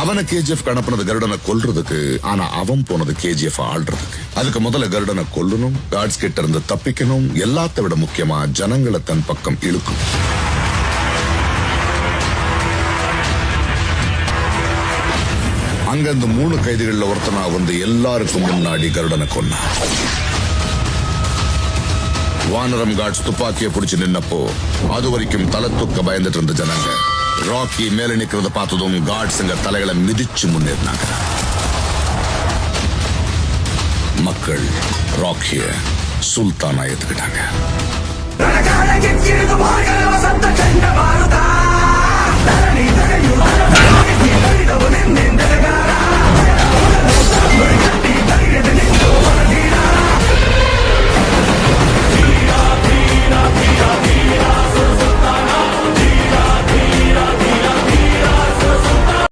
அவனை கேஜிஎஃப் அனுப்புனது கருடனை கொல்றதுக்கு. ஆனா அவன் போனது கேஜிஎஃப் ஆள்றதுக்கு. அதுக்கு முதல்ல கருடனை கொல்லணும், காட்ஸ் கிட்ட இருந்து தப்பிக்கணும், எல்லாத்த விட முக்கியமா ஜனங்களை தன் பக்கம் இழுக்கும். அங்க அந்த 3 கைதிகள்ல ஒருத்தனா வந்து எல்லாருக்கும் முன்னாடி கருடனை கொன்னா. வானரம் காட்ஸ் துப்பாக்கியை பிடிச்சு நின்னப்போ அது வரைக்கும் தலை தூக்க பயந்துட்டு இருந்த ஜனங்க ராக்கி மேல நிக்கிறத பார்த்ததும் காட்ஸ்ங்க தலைகளை மிதிச்சு முன்னேறினாங்க. மக்கள் ராக்கிய சுல்தானா ஏத்துக்கிட்டாங்க.